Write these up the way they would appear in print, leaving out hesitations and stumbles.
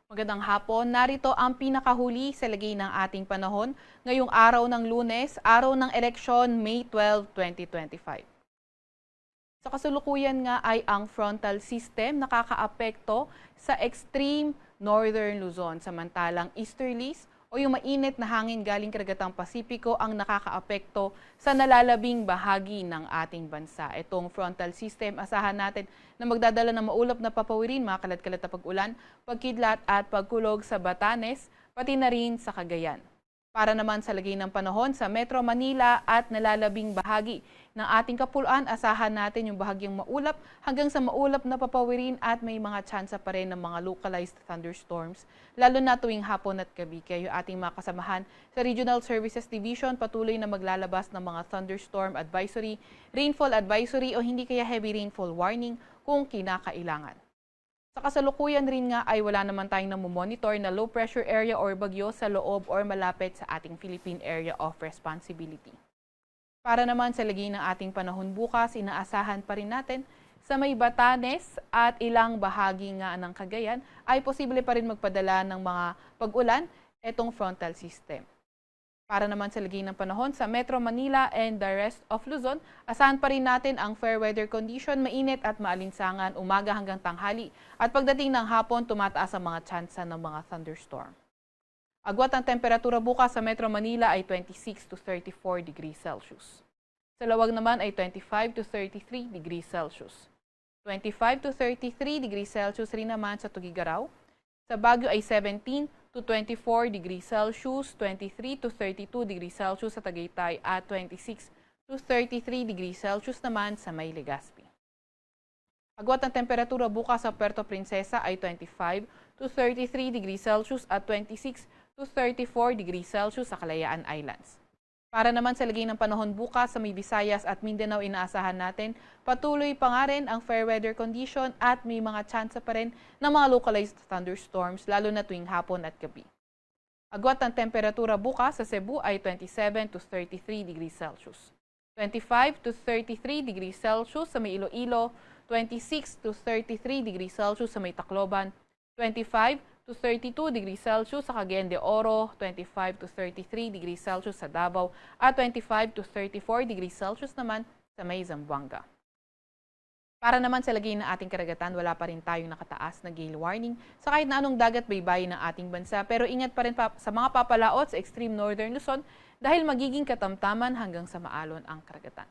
Magandang hapon. Narito ang pinakahuli sa lagay ng ating panahon ngayong araw ng Lunes, araw ng eleksyon, May 12, 2025. Sa kasalukuyan nga ay ang frontal system nakakaapekto sa extreme northern Luzon, samantalang easterlies o yung mainit na hangin galing karagatang Pasipiko ang nakakaapekto sa nalalabing bahagi ng ating bansa. Itong frontal system, asahan natin na magdadala ng maulap na papawirin, mga kalat-kalat na pag-ulan, pagkidlat at pagkulog sa Batanes, pati na rin sa Cagayan. Para naman sa lagay ng panahon sa Metro Manila at nalalabing bahagi ng ating kapuluan, asahan natin yung bahagyang maulap hanggang sa maulap na papawirin at may mga tsansa pa rin ng mga localized thunderstorms, lalo na tuwing hapon at gabi. Kaya yung ating mga kasamahan sa Regional Services Division patuloy na maglalabas ng mga thunderstorm advisory, rainfall advisory o hindi kaya heavy rainfall warning kung kinakailangan. Sa kasalukuyan rin nga ay wala naman tayong namomonitor na low pressure area or bagyo sa loob or malapit sa ating Philippine Area of Responsibility. Para naman sa lagay ng ating panahon bukas, inaasahan pa rin natin sa may Batanes at ilang bahagi nga ng Cagayan ay posible pa rin magpadala ng mga pag-ulan itong frontal system. Para naman sa lagay ng panahon sa Metro Manila and the rest of Luzon, asahan pa rin natin ang fair weather condition, mainit at maalinsangan umaga hanggang tanghali. At pagdating ng hapon, tumataas ang mga tsansa ng mga thunderstorm. Agwat ang temperatura bukas sa Metro Manila ay 26 to 34 degrees Celsius. Sa Lawag naman ay 25 to 33 degrees Celsius. 25 to 33 degrees Celsius rin naman sa Tugigaraw. Sa Baguio ay 17 to 24 degrees Celsius, 23 to 32 degrees Celsius sa Tagaytay at 26 to 33 degrees Celsius naman sa may Legazpi. Agwat ang temperatura bukas sa Puerto Princesa ay 25 to 33 degrees Celsius at 26 to 34 degrees Celsius sa Kalayaan Islands. Para naman sa lagay ng panahon bukas sa may Visayas at Mindanao, inaasahan natin patuloy pa nga rin ang fair weather condition at may mga tsansa pa rin ng mga localized thunderstorms lalo na tuwing hapon at gabi. Agwat ang temperatura bukas sa Cebu ay 27 to 33 degrees Celsius. 25 to 33 degrees Celsius sa may Iloilo, 26 to 33 degrees Celsius sa may Tacloban, 25 to 32 degrees Celsius sa Cagayan de Oro, 25 to 33 degrees Celsius sa Davao, at 25 to 34 degrees Celsius naman sa may Zamboanga. Para naman sa lagay ng ating karagatan, wala pa rin tayong nakataas na gale warning sa kahit na anong dagat baybayin ng ating bansa. Pero ingat pa rin sa mga papalaot sa extreme northern Luzon dahil magiging katamtaman hanggang sa maalon ang karagatan.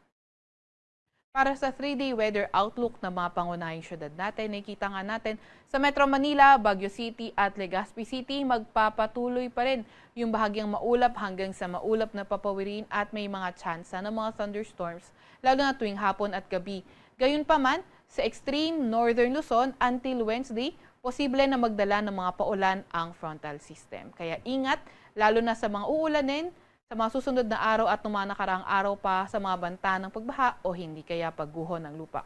Para sa 3-day weather outlook ng mga pangunahing syudad natin, nakikita nga natin sa Metro Manila, Baguio City at Legazpi City, magpapatuloy pa rin yung bahagyang maulap hanggang sa maulap na papawirin at may mga tsansa ng mga thunderstorms, lalo na tuwing hapon at gabi. Gayunpaman, sa extreme northern Luzon until Wednesday, posible na magdala ng mga paulan ang frontal system. Kaya ingat, lalo na sa mga uulanin, sa mga susunod na araw at mga nakaraang araw pa sa mga banta ng pagbaha o hindi kaya pagguho ng lupa.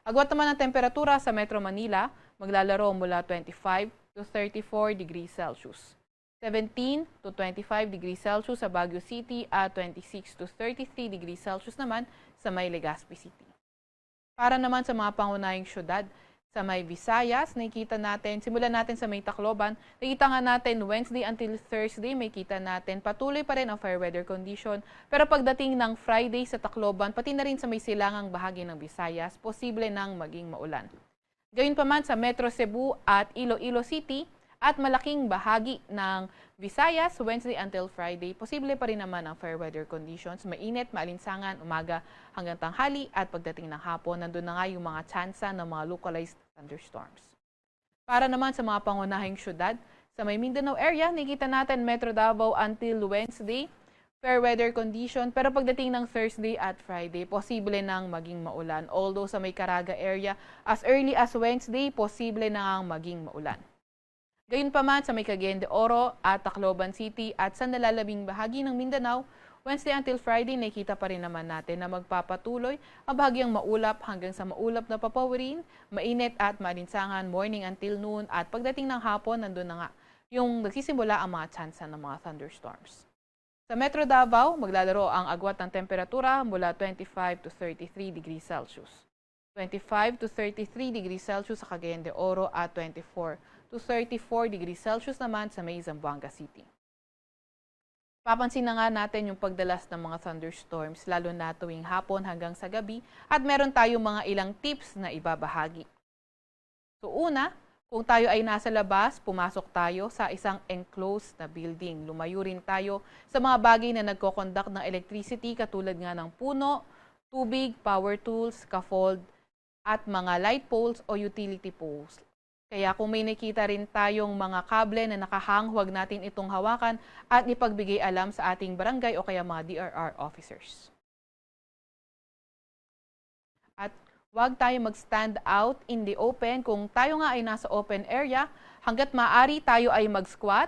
Agwat naman ang temperatura sa Metro Manila, maglalaro mula 25 to 34 degrees Celsius. 17 to 25 degrees Celsius sa Baguio City at 26 to 33 degrees Celsius naman sa may Legazpi City. Para naman sa mga pangunahing syudad, sa may Visayas, nakikita natin, simulan natin sa may Tacloban, nakikita nga natin Wednesday until Thursday, may kita natin patuloy pa rin ang fair weather condition. Pero pagdating ng Friday sa Tacloban, pati na rin sa may silangang bahagi ng Visayas, posible nang maging maulan. Gayunpaman sa Metro Cebu at Iloilo City at malaking bahagi ng Visayas, Wednesday until Friday, posible pa rin naman ang fair weather conditions. Mainit, maalinsangan, umaga hanggang tanghali at pagdating ng hapon, nandun na nga yung mga tsansa ng mga localized thunderstorms. Para naman sa mga pangunahing syudad, sa may Mindanao area, nakikita natin Metro Davao until Wednesday, fair weather condition. Pero pagdating ng Thursday at Friday, posible nang maging maulan. Although sa may Caraga area, as early as Wednesday, posible nang maging maulan. Gayunpaman sa may Cagayan de Oro at Tacloban City at sa nalalabing bahagi ng Mindanao, Wednesday until Friday, nakita pa rin naman natin na magpapatuloy ang bahagyang maulap hanggang sa maulap na papawirin, mainit at maalinsangan morning until noon at pagdating ng hapon, nandun na nga yung nagsisimula ang mga tsansa ng mga thunderstorms. Sa Metro Davao, maglalaro ang agwat ng temperatura mula 25 to 33 degrees Celsius. 25 to 33 degrees Celsius sa Cagayan de Oro at 24 to to 34 degrees Celsius naman sa may Zamboanga City. Papansin na nga natin yung pagdalas ng mga thunderstorms lalo na tuwing hapon hanggang sa gabi at meron tayong mga ilang tips na ibabahagi. So una, kung tayo ay nasa labas, pumasok tayo sa isang enclosed na building. Lumayo rin tayo sa mga bagay na nagko-conduct ng electricity katulad nga ng puno, tubig, power tools, scaffold, at mga light poles o utility poles. Kaya kung may nakita rin tayong mga kable na nakahang, huwag natin itong hawakan at ipagbigay alam sa ating barangay o kaya mga DRR officers. At huwag tayo mag-stand out in the open. Kung tayo nga ay nasa open area, hanggat maaari tayo ay mag-squat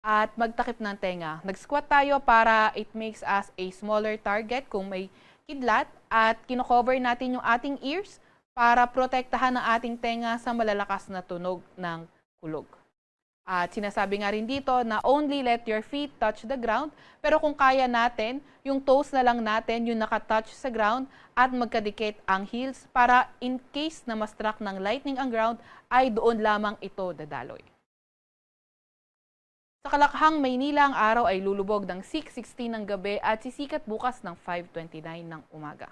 at magtakip ng tenga. Nag-squat tayo para it makes us a smaller target kung may kidlat at kino-cover natin yung ating ears para protektahan ang ating tenga sa malalakas na tunog ng kulog. At sinasabi nga rin dito na only let your feet touch the ground, pero kung kaya natin, yung toes na lang natin yung nakatouch sa ground at magkadikit ang heels para in case na ma-struck ng lightning ang ground, ay doon lamang ito dadaloy. Sa Kalakhang, Maynila, ang araw ay lulubog ng 6:16 ng gabi at sisikat bukas ng 5:29 ng umaga.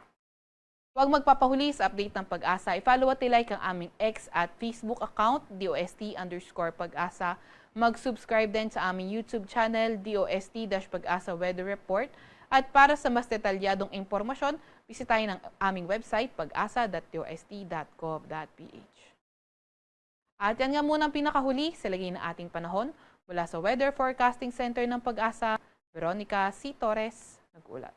Huwag magpapahuli sa update ng Pag-asa. I-follow at i-like ang aming X at Facebook account, DOST_Pag-asa. Mag-subscribe din sa aming YouTube channel, DOST-Pag-asa Weather Report. At para sa mas detalyadong impormasyon, bisitahin ang aming website, pag-asa.dost.gov.ph. At yan nga muna ang pinakahuli sa lagay ng ating panahon. Mula sa Weather Forecasting Center ng Pag-asa, Veronica C. Torres, nag-ulat.